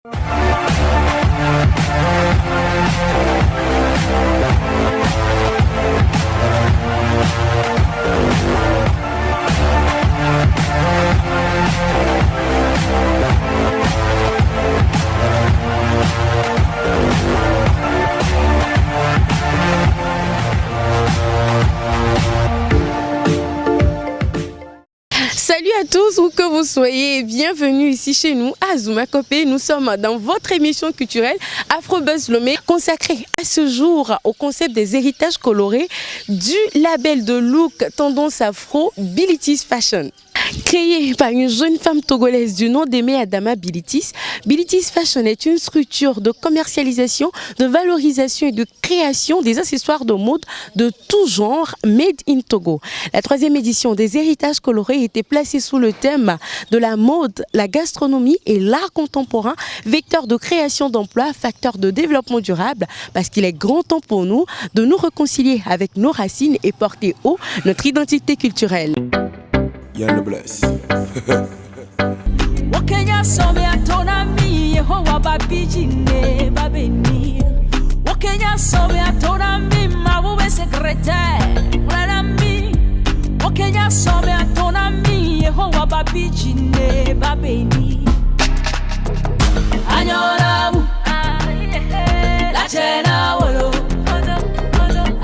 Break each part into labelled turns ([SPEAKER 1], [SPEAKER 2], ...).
[SPEAKER 1] Salut à tous, où que vous soyez, bienvenue ici chez nous à Zoumakopé. Nous sommes dans votre émission culturelle Afrobuzz Lomé, consacrée à ce jour au concept des héritages colorés du label de look tendance afro Bilitis Fashion. Créée par une jeune femme togolaise du nom d'Aimé Adama Bilitis, Bilitis Fashion est une structure de commercialisation, de valorisation et de création des accessoires de mode de tout genre made in Togo. La 3e édition des héritages colorés était placée sous le thème de la mode, la gastronomie et l'art contemporain, vecteur de création d'emplois, facteur de développement durable, parce qu'il est grand temps pour nous de nous réconcilier avec nos racines et porter haut notre identité culturelle.
[SPEAKER 2] Yann le Bless.
[SPEAKER 3] Wakenya sobe atona mi Yehowa babijine babeni. Wakenya sobe atona mi mabube secrétaire. Mwana mi. Wakenya sobe atona mi Yehowa babijine babeni. Anyoramu. La chena wolo.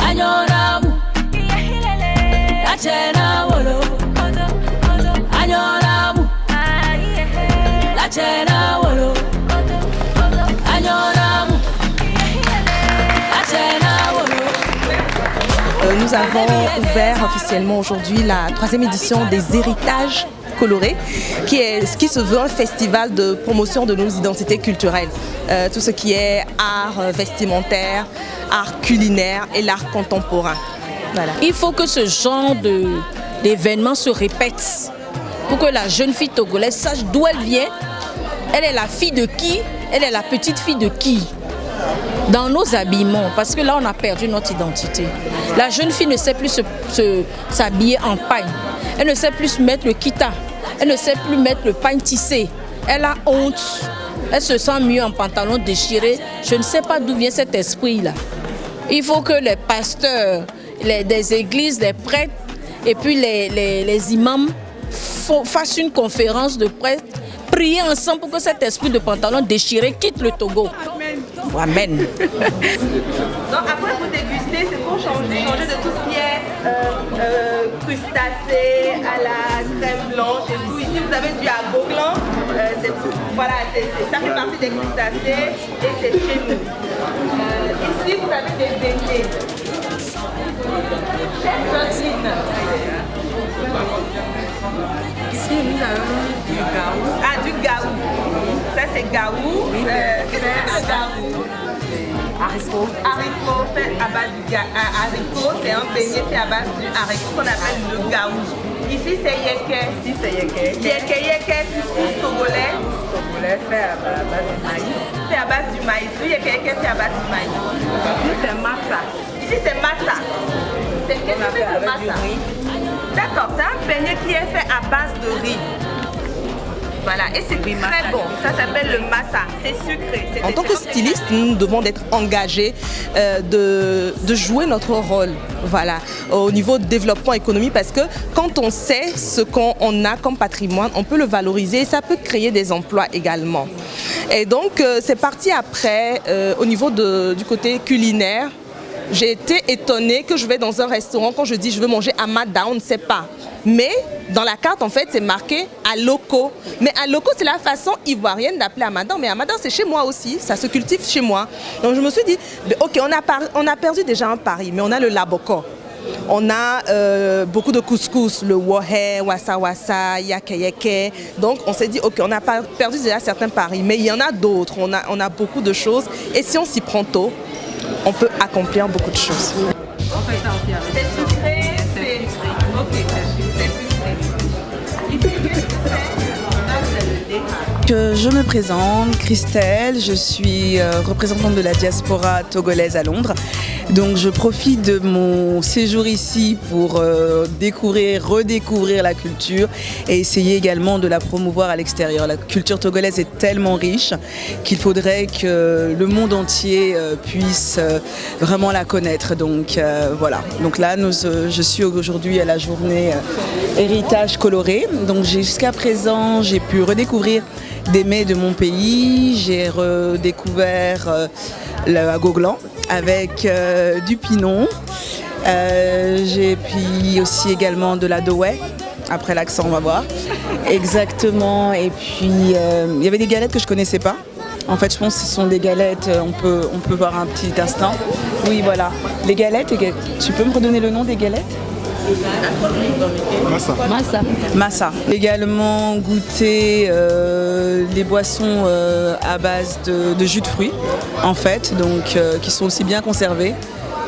[SPEAKER 3] Anyoramu. La chena wolo.
[SPEAKER 1] Nous avons ouvert officiellement aujourd'hui la 3e édition des héritages colorés, qui se veut un festival de promotion de nos identités culturelles. Tout ce qui est art vestimentaire, art culinaire et l'art contemporain. Voilà.
[SPEAKER 4] Il faut que ce genre d'événement se répète pour que la jeune fille togolaise sache d'où elle vient. Elle est la fille de qui? Elle est la petite fille de qui? Dans nos habillements, parce que là on a perdu notre identité. La jeune fille ne sait plus s'habiller en pagne. Elle ne sait plus mettre le kita. Elle ne sait plus mettre le pagne tissé. Elle a honte. Elle se sent mieux en pantalon déchiré. Je ne sais pas d'où vient cet esprit-là. Il faut que les pasteurs, des églises, les prêtres et puis les imams fassent une conférence de presse, prier ensemble pour que cet esprit de pantalon déchiré quitte le Togo. Amen.
[SPEAKER 5] Donc après vous dégustez, c'est pour changer de tout ce qui est crustacé à la crème blanche et tout. Ici vous avez du agneau blanc, voilà, ça fait partie des crustacés et c'est chez nous. Ici vous avez des beignets. Ici nous avons du gaou. Ah, du gaou. Ça c'est gaou. Qu'est-ce que c'est le gaou? Haricot. Haricot fait à base du haricot, c'est un beignet fait à base du haricot qu'on appelle le gaou. Ici c'est yeke. Ici c'est yeke. Yeke, couscous togolais. Togolais fait à base du maïs. Fait à base du maïs. Le yeke fait à base du maïs. Ici c'est massa. Ici c'est massa. Qu'est-ce que c'est que massa? D'accord, c'est un beignet qui est fait à base de riz. Voilà, et c'est très bon. Ça s'appelle le massa. C'est sucré.
[SPEAKER 1] En tant que styliste, nous devons être engagés de jouer notre rôle, voilà, au niveau de développement économique, parce que quand on sait ce qu'on a comme patrimoine, on peut le valoriser et ça peut créer des emplois également. Et donc, c'est parti après, au niveau du côté culinaire. J'ai été étonnée que je vais dans un restaurant, quand je dis je veux manger amada, on ne sait pas. Mais dans la carte, en fait, c'est marqué aloko. Mais aloko, c'est la façon ivoirienne d'appeler amada. Mais amada, c'est chez moi aussi, ça se cultive chez moi. Donc je me suis dit, ok, on a perdu déjà un pari, mais on a le laboko. On a beaucoup de couscous, le wohe, wassa wassa, yake yake. Donc on s'est dit, ok, on a perdu déjà certains paris, mais il y en a d'autres, on a beaucoup de choses. Et si on s'y prend tôt, on peut accomplir beaucoup de choses.
[SPEAKER 5] On fait ça aussi avec. C'est sucré, c'est sucré. Ok, c'est sucré.
[SPEAKER 6] Je me présente, Christelle, je suis représentante de la diaspora togolaise à Londres. Donc je profite de mon séjour ici pour redécouvrir la culture et essayer également de la promouvoir à l'extérieur. La culture togolaise est tellement riche qu'il faudrait que le monde entier puisse vraiment la connaître. Donc voilà. Donc là, je suis aujourd'hui à la journée Héritage coloré. Donc jusqu'à présent, j'ai pu redécouvrir des mets de mon pays. J'ai redécouvert le goglan avec du pinon. J'ai puis aussi également de la doway. Après l'accent, on va voir. Exactement. Et puis, il y avait des galettes que je ne connaissais pas. En fait, je pense que ce sont des galettes, on peut voir un petit instant. Oui, voilà. Les galettes, tu peux me redonner le nom des galettes ? Massa. Également goûter les boissons à base de jus de fruits, en fait, donc qui sont aussi bien conservés.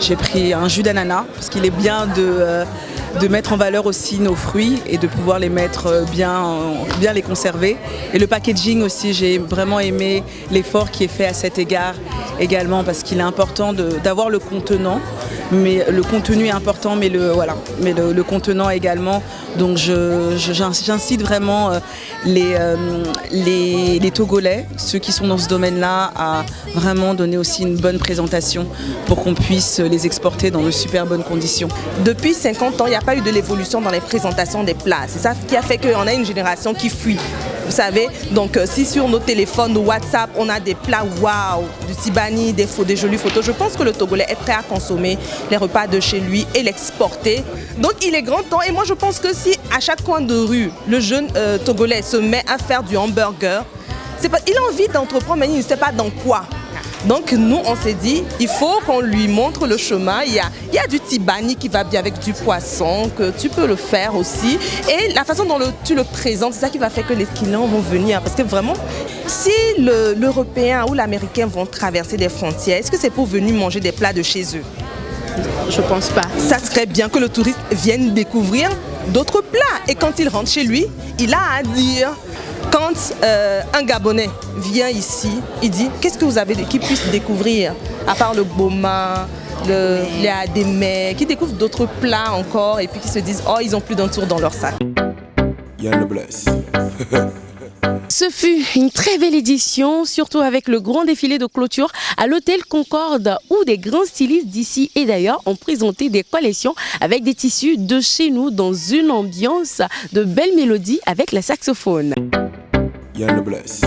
[SPEAKER 6] J'ai pris un jus d'ananas parce qu'il est bien de mettre en valeur aussi nos fruits et de pouvoir les mettre bien les conserver. Et le packaging aussi, j'ai vraiment aimé l'effort qui est fait à cet égard également parce qu'il est important d'avoir le contenant. Mais le contenu est important, mais le contenant également. Donc j'incite vraiment les Togolais, ceux qui sont dans ce domaine-là, à vraiment donner aussi une bonne présentation pour qu'on puisse les exporter dans de super bonnes conditions.
[SPEAKER 1] Depuis 50 ans, il n'y a pas eu de l'évolution dans les présentations des plats. C'est ça qui a fait qu'on a une génération qui fuit. Vous savez, donc si sur nos téléphones, nos WhatsApp, on a des plats waouh, du tibani, des jolies photos, je pense que le Togolais est prêt à consommer les repas de chez lui et l'exporter. Donc il est grand temps et moi je pense que si à chaque coin de rue, le jeune Togolais se met à faire du hamburger, il a envie d'entreprendre mais il ne sait pas dans quoi. Donc nous on s'est dit, il faut qu'on lui montre le chemin. Il y a du tibani qui va bien avec du poisson, que tu peux le faire aussi. Et la façon dont tu le présentes, c'est ça qui va faire que les clients vont venir. Parce que vraiment, si l'Européen ou l'Américain vont traverser des frontières, est-ce que c'est pour venir manger des plats de chez eux? Je pense pas. Ça serait bien que le touriste vienne découvrir d'autres plats. Et quand il rentre chez lui, il a à dire. Quand un Gabonais vient ici, il dit qu'est-ce que vous avez qui puisse découvrir à part le boma, les adémets, qui découvrent d'autres plats encore et puis qui se disent oh ils ont plus d'un tour dans leur sac.
[SPEAKER 2] Yann Le Bless.
[SPEAKER 7] Ce fut une très belle édition, surtout avec le grand défilé de clôture à l'hôtel Concorde où des grands stylistes d'ici et d'ailleurs ont présenté des collections avec des tissus de chez nous dans une ambiance de belles mélodies avec le saxophone.
[SPEAKER 2] Yann Le Bless.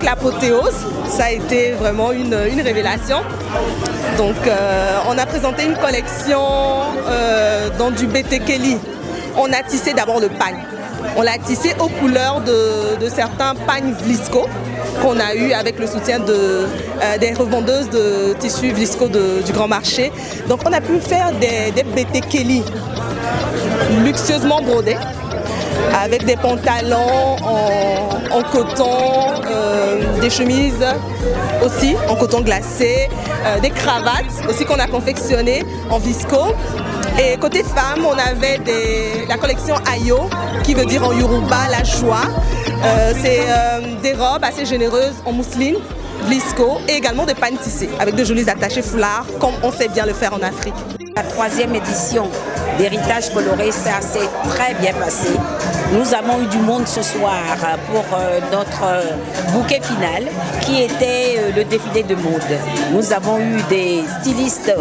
[SPEAKER 1] L'apothéose, ça a été vraiment une révélation. Donc on a présenté une collection dans du Betekeli. On a tissé d'abord le pagne. On l'a tissé aux couleurs de certains pagnes Vlisco qu'on a eu avec le soutien des revendeuses de tissus Vlisco du Grand Marché. Donc on a pu faire des Betekeli luxueusement brodés, avec des pantalons en coton, des chemises aussi en coton glacé, des cravates aussi qu'on a confectionnées en visco. Et côté femmes, on avait la collection Ayo, qui veut dire en Yoruba la joie. C'est des robes assez généreuses en mousseline, visco, et également des pannes tissées avec de jolis attachés foulards, comme on sait bien le faire en Afrique.
[SPEAKER 8] La 3e édition d'Héritage coloré, ça s'est très bien passé. Nous avons eu du monde ce soir pour notre bouquet final qui était le défilé de mode. Nous avons eu des stylistes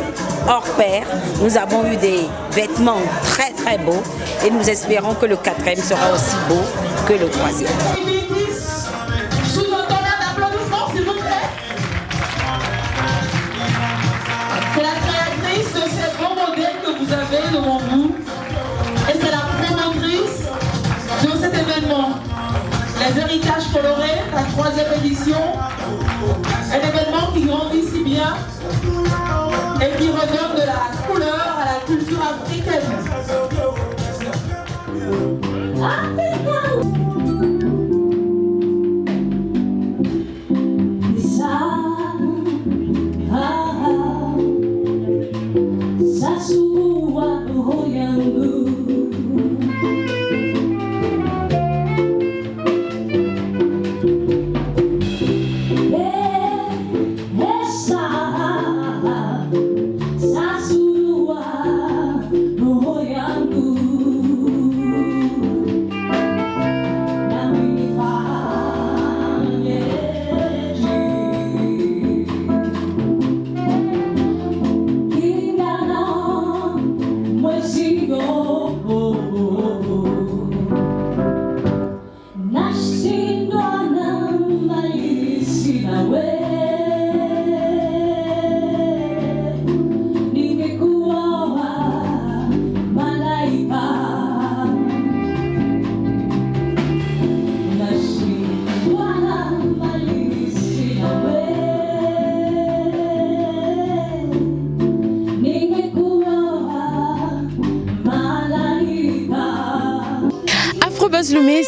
[SPEAKER 8] hors pair, nous avons eu des vêtements très très beaux et nous espérons que le 4e sera aussi beau que le 3e.
[SPEAKER 9] C'est la créatrice de ces beaux modèles que vous avez devant vous et c'est la promotrice de cet événement. Les héritages colorés, la 3e édition, un événement qui grandit si bien et qui redonne de la couleur à la culture africaine.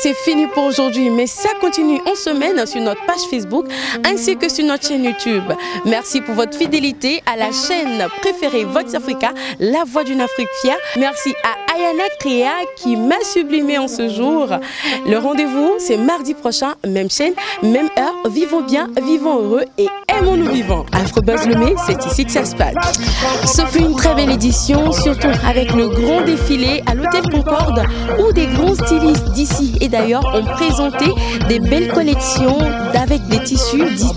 [SPEAKER 7] C'est fini pour aujourd'hui, mais ça continue en semaine sur notre page Facebook ainsi que sur notre chaîne YouTube. Merci pour votre fidélité à la chaîne préférée Vox Africa, la voix d'une Afrique fière. Merci à Ayana Créa qui m'a sublimé en ce jour. Le rendez-vous, c'est mardi prochain, même chaîne, même heure. Vivons bien, vivons heureux et aimons-nous vivants. Afrobuzz Lomé, c'est ici que ça se passe. Ce fut une très belle édition, surtout avec le grand défilé à l'Hôtel Concorde où des grands stylistes d'ici et d'ailleurs ont présenté des belles collections avec des tissus dits.